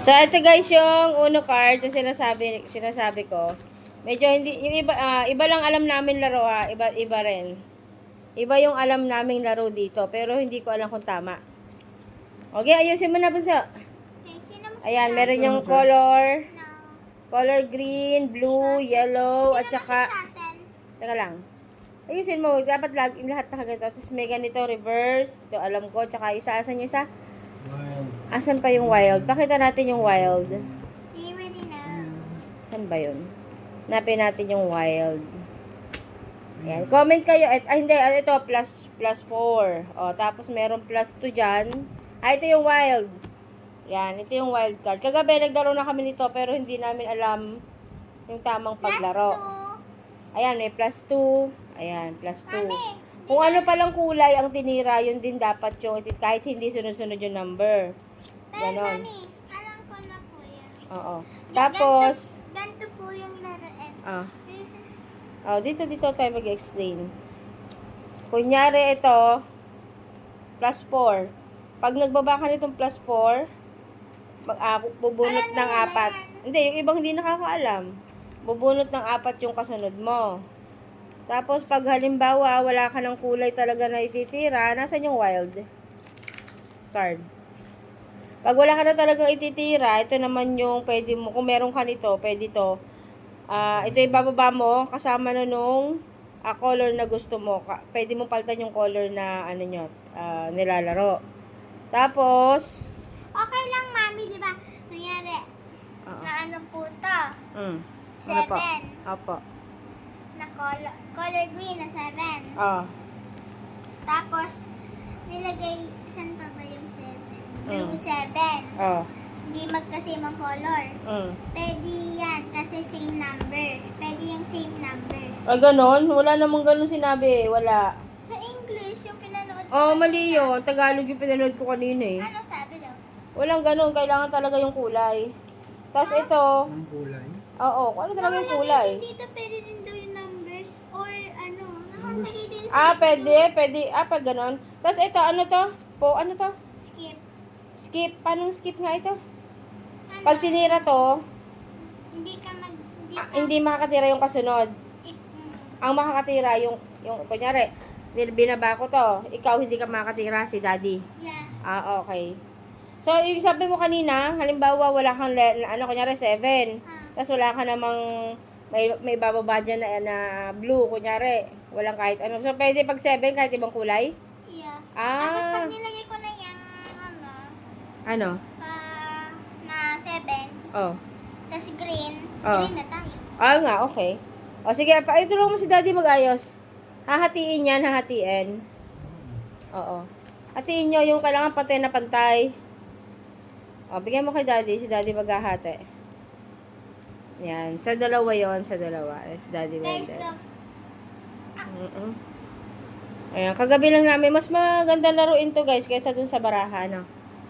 So, ito guys yung Uno card na sinasabi ko. Medyo hindi, yung iba, iba lang alam namin laro iba rin. Iba yung alam naming laro dito, pero hindi ko alam kung tama. Okay, ayusin mo na Bunso. Ayan, meron yung color. Color green, blue, yellow, at saka... Teka lang. Ayusin mo, dapat lahat na ganito. Tapos may ganito, reverse. Ito alam ko, tsaka asan yung isa? Wild. Asan pa yung wild? Pakita natin yung wild. You already know. Saan ba yun? Napin natin yung wild. Ayan. Comment kayo. Hindi. Ito, plus 4. O, tapos meron plus 2 dyan. Ito yung wild. Yan. Ito yung wild card. Kagabi, naglaro na kami nito, pero hindi namin alam yung tamang paglaro. Ayan, may plus 2. Ayan, plus 2. Kung ano palang kulay ang tinira, yun din dapat yung, kahit hindi sunod-sunod yung number. Ganon. Mami, alam ko na po yan. Oo. Tapos, Ganito po yung laruin. dito tayo mag-explain. Kunyari ito, plus 4. Pag nagbaba ka nitong plus 4, bubunot ng 4. Hindi, yung ibang hindi nakakaalam. Bubunot ng 4 yung kasunod mo. Tapos, pag halimbawa, wala ka ng kulay talaga na ititira, nasan yung wild card? Pag wala ka na talagang ititira, ito naman yung pwede mo, kung meron ka nito, pwede to. Ito ibababa mo, kasama na nung color na gusto mo. Pwede mo palitan yung color na nilalaro. Tapos, Okay lang, Mami, di ba? Nangyari, na ano po to? 7. Opo. Na color green na 7. Oh. Tapos, nilagay, saan pa ba yung 7? Blue 7. Oh. Hindi magkasimang color. Mm. Pwede yan kasi same number. Pwede yung same number. Ay, ganon? Wala namang ganon sinabi. Wala. Sa English, yung pinanood ko. Oh, mali yun. Tagalog yung pinanood ko kanina eh. Ano sabi daw? Walang ganon. Kailangan talaga yung kulay. Tapos ito. Ang kulay. Oo. Kung ano talaga yung kulay. Dito pwede rin daw yung numbers or ano. Nakalagay din sa Pwede. Pag ganon. Tapos ito, ano to? Ano to? skip. Skip. Paano skip nga ito? Ano? Pag tinira to, Hindi ka hindi makakatira yung kasunod. Ang makakatira yung kunyari, binaba ko to. Ikaw hindi ka makakatira, si daddy. Yeah. Okay. So, yung sabi mo kanina, halimbawa wala kang, kunyari 7. Tapos wala ka namang, may bababa dyan na blue, kunyari. Walang kahit ano. So, pwede pag 7, kahit ibang kulay? Yeah. Tapos Ah. pag nilagay ko na yung Ano? na 7, Oh. tas green, Oh. green na tayo. Nga, okay. O, sige, tulungan mo si daddy mag-ayos. Hahatiin yan, hahatiin. Oo. Hatiin nyo yung kailangan patay na pantay. O, bigyan mo kay daddy, si daddy maghahati. Yan, sa dalawa yon, sa dalawa. Si daddy Guys, Wender. look. Ayan, kagabi lang namin, mas maganda laruin to guys, kaysa dun sa baraha, no?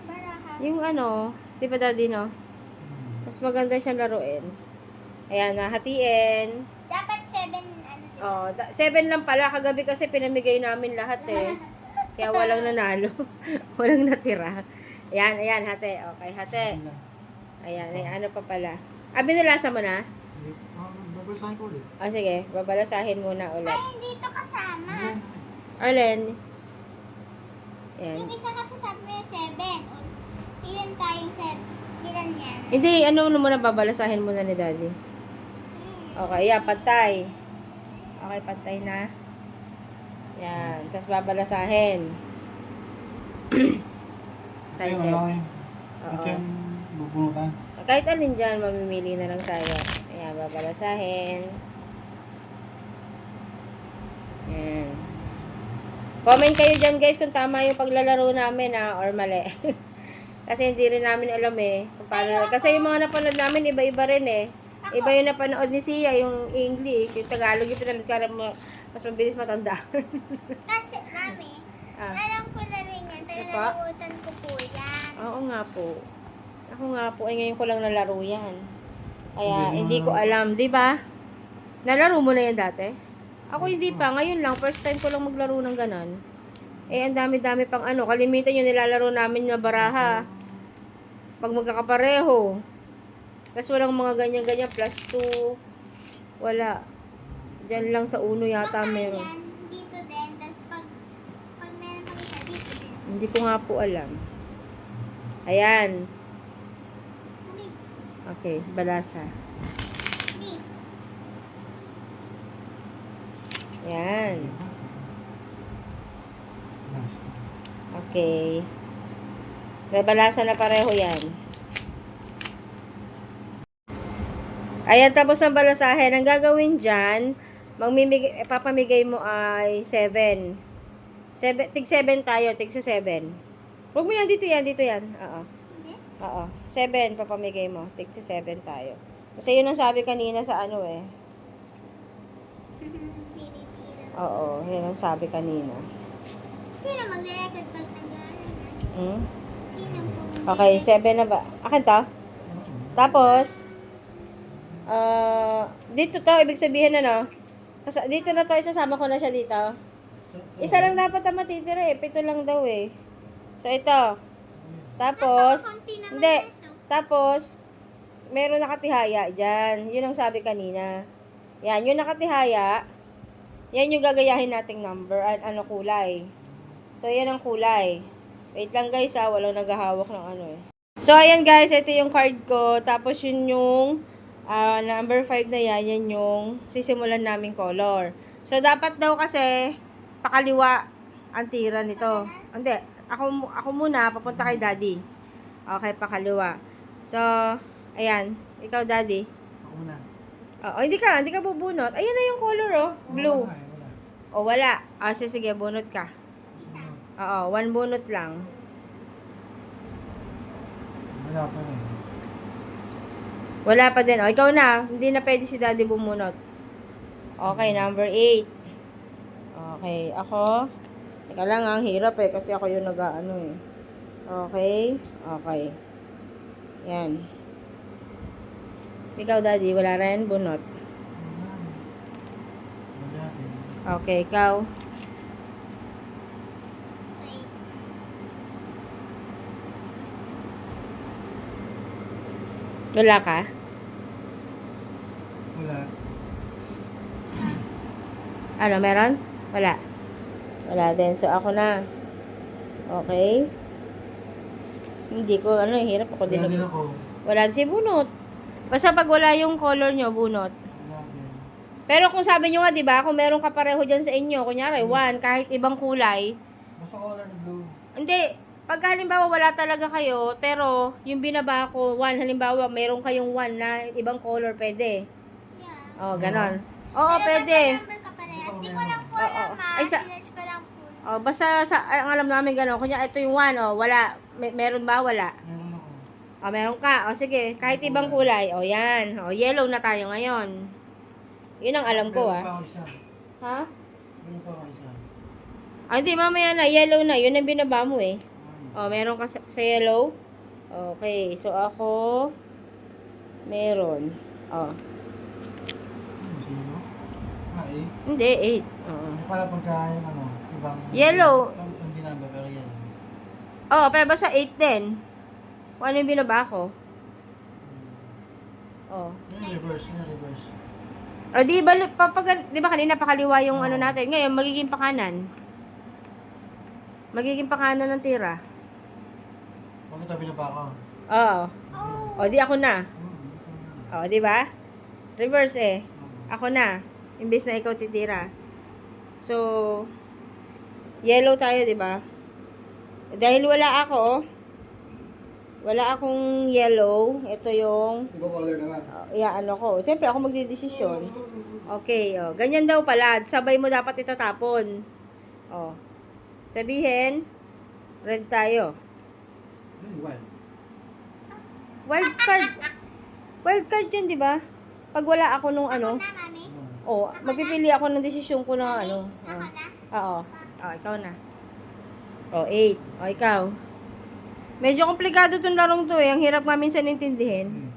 Baraha. Yung di ba daddy, no? Mas maganda siyang laruin. Ayan, hatiin. Dapat 7, ano diba? Oh, 7 lang pala. Kagabi kasi pinamigay namin lahat eh. Kaya walang nanalo. Walang natira. Ayan, hati. Okay, hati. Ayan, ano pa pala. Binalasa mo na? Babasahin ko ulit. Sige, babalasahin muna ulit. Ay, hindi to kasama. Arlen. Ayan. Yung isa kasi sabi mo yung 7. Ilan tayong 7? Ilan yan? Hindi, muna babalasahin muna ni daddy. Okay, pantay. Okay, pantay na. Yan, tapos babalasahin. Ayun, wala yun. Ito yung bubunutan. Kahit alin dyan, mamimili na lang tayo. Ayan, babalasahin. Ayan. Comment kayo dyan guys kung tama yung paglalaro namin or mali. Kasi hindi rin namin alam kung paano. Kasi yung mga napanood namin, iba-iba rin Iba yung napanood ni Sia, yung English, yung Tagalog, yung pinanood ka mas mabilis matanda. Kasi, Mami, alam ko na rin yan, pero nalimutan ko po yan. Oo nga po. Ako nga po, ngayon ko lang nalaro yan. Kaya, hindi ko alam, di ba? Nalaro mo na yan dati? Ako hindi pa, ngayon lang, first time ko lang maglaro ng ganon. Ang dami-dami pang kalimitan yung nilalaro namin na baraha. Pag magkakapareho. Tapos walang mga ganyan-ganyan, plus 2. Wala. Diyan lang sa uno yata Baka meron. yan, dito din. Tapos pag meron kami sa dito din. Hindi ko nga po alam. Ayan. Mami, Okay, balasa. mami. Ayan. Last. Okay. May balasa na pareho yan. Ayan, tapos ang balasahin. Ang gagawin dyan, papamigay mo ay 7. Tig 7 tayo, tig sa 7. Huwag mo yan, dito yan. Oo. Hindi? Oo. 7, papamigay mo. Tig sa 7 tayo. Kasi yun ang sabi kanina sa ano eh. Pili-pili. Oo, yun ang sabi kanina. Sino magre-record pag nag-aaral? Hmm? Sino po? Okay, 7 na ba? Akin to? Tapos, dito to, ibig sabihin ano, dito na to, isasama ko na siya dito. Isa lang dapat ang matitira eh, 7 lang daw eh. So, ito. Tapos, Konti naman hindi. ito. Tapos, meron nakatihaya dyan. Yun ang sabi kanina. Yan, yung nakatihaya, yan yung gagayahin nating number, ano kulay. So, yan ang kulay. Wait lang guys ha, walang naghahawak ng ano eh. So, ayan guys, ito yung card ko. Tapos, yun yung number 5 na yan, yan yung sisimulan naming color. So, dapat daw kasi pakaliwa ang tira nito. Hindi, ako muna, papunta kay daddy. Okay, pakaliwa. So, ayan, ikaw daddy. Ako muna. Oh, hindi ka bubunot. Ayan na yung color oh, blue. Wala, wala. O, wala. Sige, bunot ka. Isa. Oo, 1 bunot lang. Wala pa rin. Wala pa din. O, ikaw na. Hindi na pwede si daddy bumunot. Okay, number 8. Okay, ako. Teka lang, ang hirap eh. Kasi ako yung nag-ano eh. Okay. Okay. Yan. Ikaw, daddy. Wala rin. Bunot. Wala rin. Okay, ikaw. Wait. Wala ka? Wala. Ano, meron? Wala. Wala din. So, ako na. Okay. Hindi ko, hirap ako din. Wala din ako. Wala din si bunot. Basta pag wala yung color nyo, bunot. Wala din. Pero kung sabi nyo nga, di ba, kung meron kapareho dyan sa inyo, kunyari, 1, kahit ibang kulay, Basta color na blue. hindi, pag halimbawa wala talaga kayo, pero yung binaba ko, 1, halimbawa, meron kayong 1 na ibang color, pwede. Yeah. Oh, ganon. Oo, Pero pwede. basta number ka parehas. Di ko lang po alam, Oo. ma. Ay, Sinerge ko lang po. Oh, basta ang alam namin ganon. Kunya, ito yung 1, oh, wala. Meron ba? Wala. Meron ako. Oh, meron ka. Oh, sige, kahit ibang kulay. Oh, yan. Oh, yellow na tayo ngayon. Yun ang alam ko, Meron pa ako isa. Ha? Meron pa ako isa. Hindi, mamaya na. Yellow na. Yun ang binaba mo eh. Ay. Oh, meron ka sa yellow. Okay, so ako meron. Oh, Sino? Eh. hindi, 8. Oo. Para pagka yung ibang... Yellow. Ang ginaba, pero yellow. Oh, pero basta 8 din. Kung ano yung binaba ko. Oh. Yung reverse, yung reverse. O, di ba kanina pakaliwa yung ano natin? Ngayon, magiging pakanan. Magiging pakanan ng tira. Bakit tabi na pa ako? Oo. Oh. O, di ako na. ikaw na. O, di ba? Reverse eh. Ako na. Imbes na ikaw titira. So, yellow tayo, di ba? Dahil wala akong yellow. Ito yung, Ibang color naman. ano ko. Siyempre, ako magdidesisyon. Okay, ganyan daw pala. Sabay mo dapat itatapon. Sabihin, red tayo. Wild. Wild card. Wild card yun, di ba? Pag wala ako nung ano, Na, mami? magpipili ako ng desisyon ko na ano. Ako na? Oo. Ikaw na. 8. Ikaw. Medyo komplikado tong larong to eh. Ang hirap nga minsan intindihin.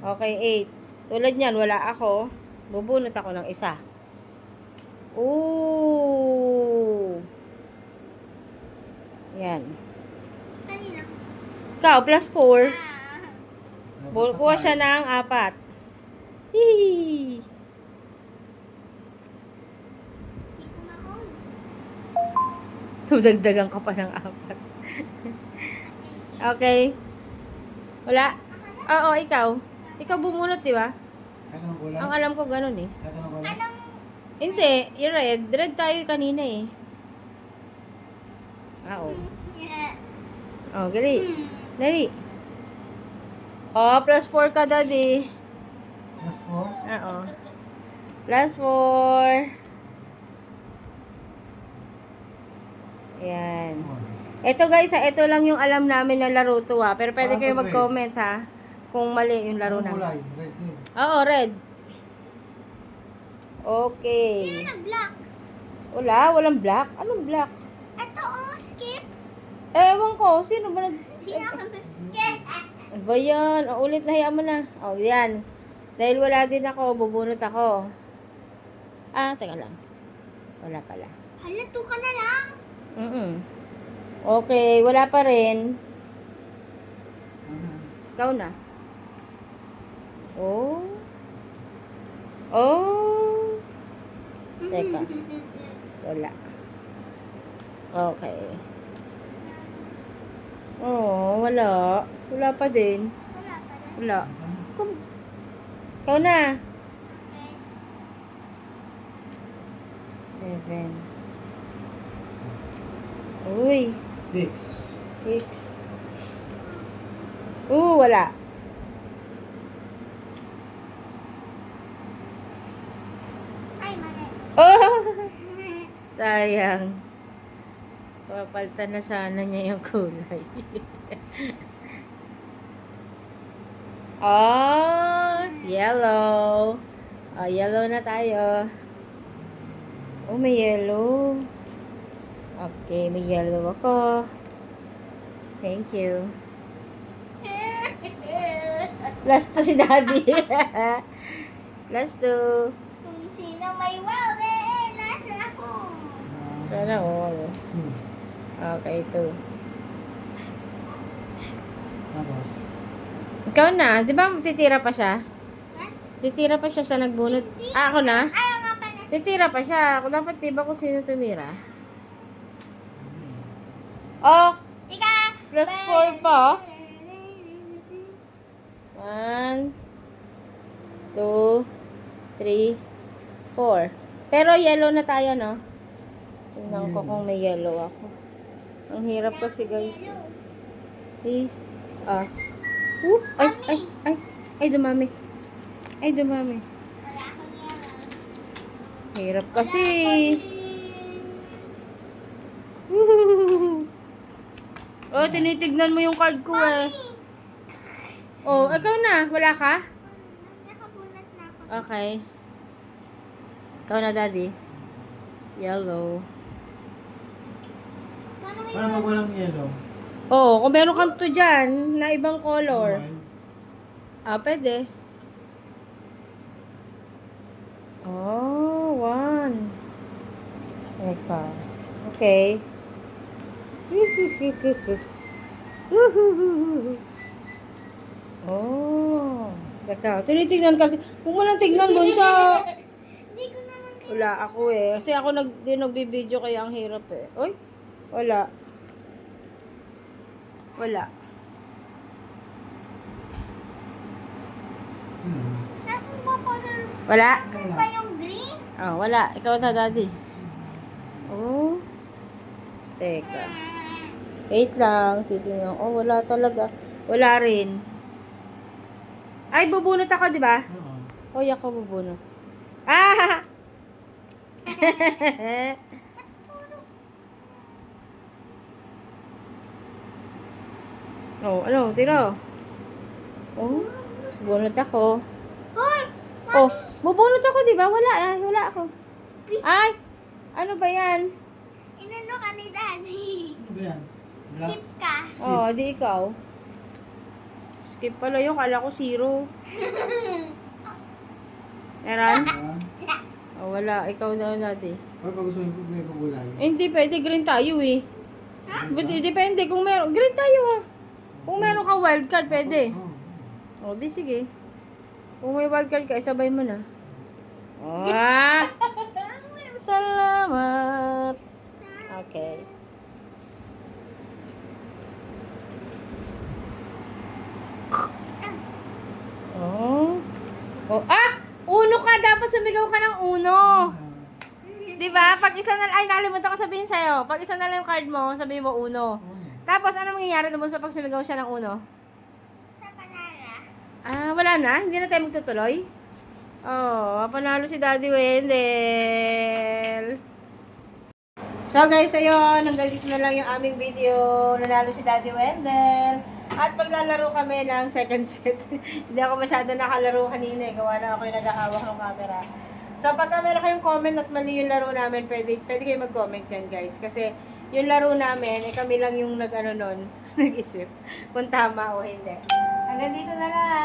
Okay, 8. Tulad niyan, wala ako. Bubunot ako ng isa. Ooh. Yan. Kanino? Ikaw, plus 4. Kuha siya ng 4. Hihihi. Hindi ko mahon. Dagdagan ka pa ng 4. Okay. Wala? Oo, ikaw. Ikaw bumunot, di ba? Kahit anong kulay? Ang alam ko ganun eh. Kahit anong kulay? Anong Hindi, yung red. Red tayo kanina eh. Oo. Oh, gali. Dali. Oh, plus 4 ka, daddy. Plus 4? Oo. Plus 4. Ayan. Ito guys, ito lang yung alam namin na laro to ha. Pero pwede Parang kayo red. mag-comment ha. Kung mali yung laro Anong namin. kulay? Red din. Oo, red. Okay. Sino nag-block? Walang black. Anong black? Ito oh, skip. Ewan ko, sino ba nag... Hindi ako nag-skip. Ano ba yan? O, ulit na, hayaan mo na. O, yan. Dahil wala din ako, bubunot ako. Teka lang. Wala pala. Hala, 2 ka na lang. Okay, wala pa rin. Ano? Ikaw na. Oh. Oh. Teka. Wala. Okay. Oh, wala. Wala pa din. Wala pa rin. Wala. Ikaw na. Okay. 7. Uy. 6. 6. Wala. Ay, mali. Oh! Sayang. Papalitan na sana niya yung kulay. Yellow. Yellow na tayo. Oh, may yellow. Okay, may yellow ako. Thank you. Last to si Daddy. Last to. Kung sino may wow, nasa ako. Sana all. Okay, 2. Tapos? Ikaw na. Di ba titira pa siya? Ha? Titira pa siya sa nagbunot. Hindi. Ako na? Ayaw nga pa na. Titira pa siya. Kung dapat diba kung sino tumira. Oh! Ika. Plus 4 pa. 1, 2, 3, 4. Pero yellow na tayo, no? Tingnan ko kung may yellow ako. Ang hirap kasi, guys. Ay, dumami. Ay, dumami. Wala akong yellow. Hirap kasi. Oh, tinitignan mo yung card ko eh. Oh, ikaw na. Wala ka? Nakabunot na ako. Okay. Ikaw na, Daddy. Yellow. Sana may Paano mag walang yellow? Oh, kung meron kang to dyan na ibang color. Kulay? Pwede. Oh, 1. Eka. Okay. Oh. Teka, tinitignan kasi. Kung walang tignan, bunso. Hindi ko naman kayo. Wala ako eh. Kasi ako nagbibideo kaya ang hirap eh. Oy, wala. Wala. Nasaan ba color? Wala? Nasaan ba yung green? Oh, wala. Ikaw na, Daddy. Oh. Teka. Wait lang. Titingnan. Oh, wala talaga. Wala rin. Ay, bubunot ako, di ba? Oo. Hoy, ako bubunot. Ah! Oh, ano? Tira. Oh, bunot ako. Hoy! Oh, bubunot ako, di ba? Wala. Ay, wala ako. Ay! Ano ba yan? Inano ka ni Daddy? Ano ba yan? Black? Skip ka. Oh, di ikaw. Skip pala yun. Kala ko 0. Meron? Yan. Oh, wala. Ikaw na, Daddy. Or pag gusto nyo may pagulay? Eh, hindi pwede. Green tayo eh. But, depende kung meron. Green tayo ah. Kung meron kang wildcard, pwede. Oo. O, di sige. Kung may wildcard ka, isabay mo na. Ah! Salamat! Okay. Oh. Oh. Ah! Uno ka! Dapat sumigaw ka ng uno. Di ba? Pag isa na... Ay, nakalimutan ko sabihin sa'yo. Pag isa na lang yung card mo, sabihin mo uno. Tapos, ano mangyayari doon sa pag sumigaw siya ng uno? Sa panara. Ah, wala na? Hindi na tayo magtutuloy? Oh, panalo si Daddy Wendell. So guys, ayun, hanggang dito na lang yung aming video. Nanalo si Daddy Wendell. At paglalaro kami ng second set. Hindi ako masyado nakalaro kanina eh. Gawa na ako yung naghahawak ng camera. So pagka meron kayong comment at mali yung laro namin, pwede kayo mag-comment dyan guys. Kasi yung laro namin, kami lang yung nag-isip kung tama o hindi. Hanggang dito na lang.